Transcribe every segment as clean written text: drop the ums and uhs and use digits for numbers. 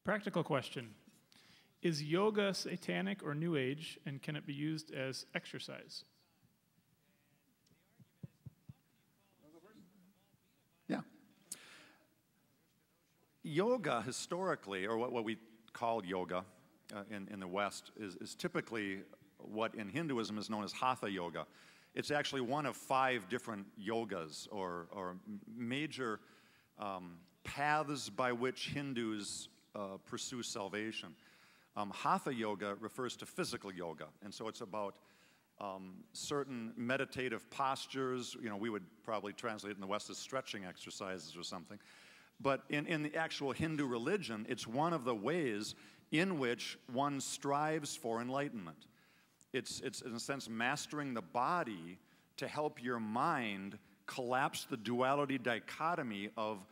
Practical question. Is yoga satanic or New Age, and can it be used as exercise? Yeah. Yoga, historically, or what we call yoga in the West, is typically what in Hinduism is known as Hatha yoga. It's actually one of 5 different yogas or major paths by which Hindus pursue salvation. Hatha yoga refers to physical yoga, and so it's about certain meditative postures. You know, we would probably translate it in the West as stretching exercises or something. But in the actual Hindu religion, it's one of the ways in which one strives for enlightenment. It's in a sense, mastering the body to help your mind collapse the duality dichotomy of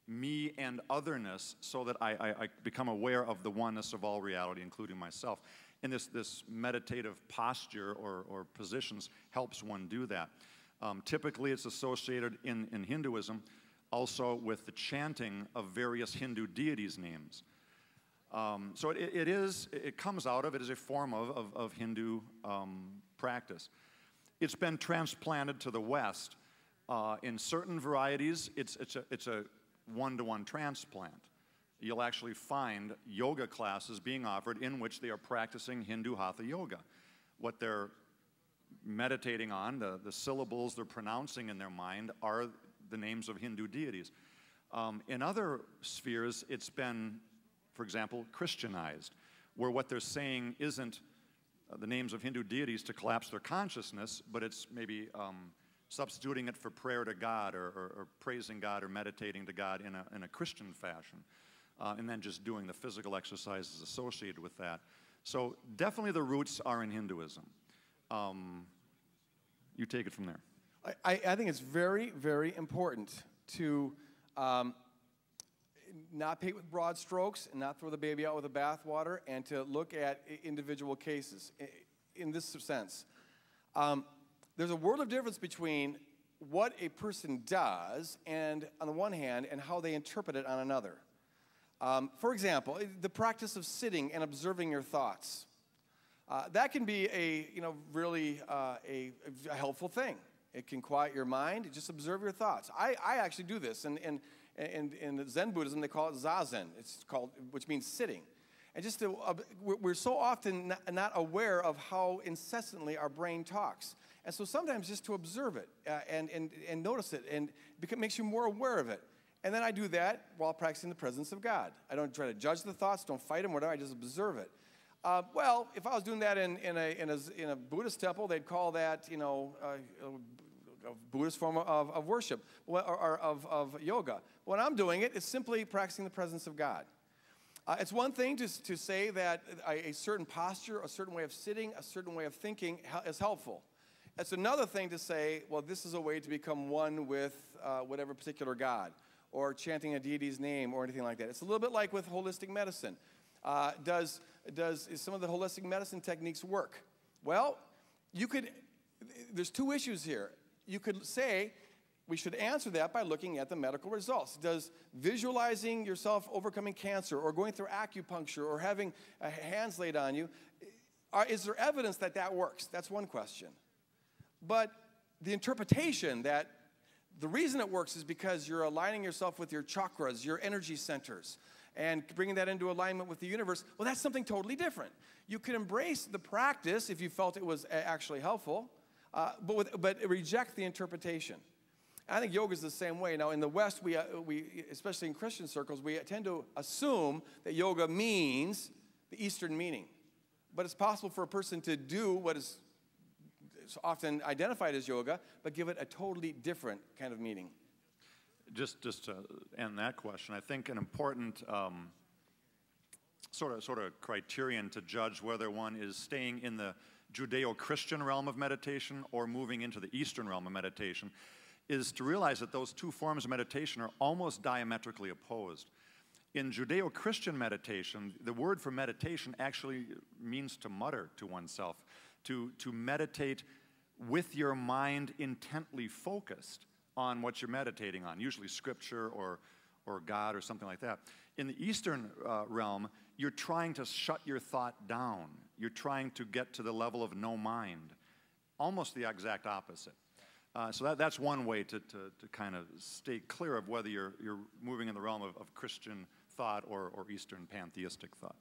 me and otherness so that I become aware of the oneness of all reality, including myself. And this meditative posture or positions helps one do that. Typically, it's associated in Hinduism also with the chanting of various Hindu deities' names. So it comes out of it as a form of Hindu practice. It's been transplanted to the West. In certain varieties, it's a one-to-one transplant. You'll actually find yoga classes being offered in which they are practicing Hindu Hatha yoga. What they're meditating on, the syllables they're pronouncing in their mind, are the names of Hindu deities. In other spheres, it's been, for example, Christianized, where what they're saying isn't the names of Hindu deities to collapse their consciousness, but it's maybe substituting it for prayer to God or praising God or meditating to God in a Christian fashion, and then just doing the physical exercises associated with that. So definitely the roots are in Hinduism. You take it from there. I think it's very, very important to not paint with broad strokes and not throw the baby out with the bathwater, and to look at individual cases in this sense. There's a world of difference between what a person does, and on the one hand, and how they interpret it on another. For example, the practice of sitting and observing your thoughts. That can be really a helpful thing. It can quiet your mind. Just observe your thoughts. I actually do this, and in Zen Buddhism they call it zazen. It's called, which means sitting. And just we're so often not aware of how incessantly our brain talks. And so sometimes just to observe it and notice it, and it makes you more aware of it. And then I do that while practicing the presence of God. I don't try to judge the thoughts, don't fight them, whatever. I just observe it. Well, if I was doing that in a Buddhist temple, they'd call that, a Buddhist form of worship or of yoga. When I'm doing it, it's simply practicing the presence of God. It's one thing to say that a certain posture, a certain way of sitting, a certain way of thinking is helpful. It's another thing to say, well, this is a way to become one with whatever particular God, or chanting a deity's name, or anything like that. It's a little bit like with holistic medicine. Does some of the holistic medicine techniques work? Well, there's 2 issues here. You could say we should answer that by looking at the medical results. Does visualizing yourself overcoming cancer, or going through acupuncture, or having hands laid on you, is there evidence that that works? That's one question. But the interpretation that the reason it works is because you're aligning yourself with your chakras, your energy centers, and bringing that into alignment with the universe, well, that's something totally different. You could embrace the practice if you felt it was actually helpful, but reject the interpretation. I think yoga is the same way. Now, in the West, we especially in Christian circles, we tend to assume that yoga means the Eastern meaning. But it's possible for a person to do what is often identified as yoga, but give it a totally different kind of meaning. Just to end that question, I think an important sort of criterion to judge whether one is staying in the Judeo-Christian realm of meditation or moving into the Eastern realm of meditation is to realize that those 2 forms of meditation are almost diametrically opposed. In Judeo-Christian meditation, the word for meditation actually means to mutter to oneself, to meditate with your mind intently focused on what you're meditating on, usually scripture or or God or something like that. In the Eastern realm, you're trying to shut your thought down. You're trying to get to the level of no mind. Almost the exact opposite. So that's one way to kind of stay clear of whether you're moving in the realm of Christian thought or Eastern pantheistic thought.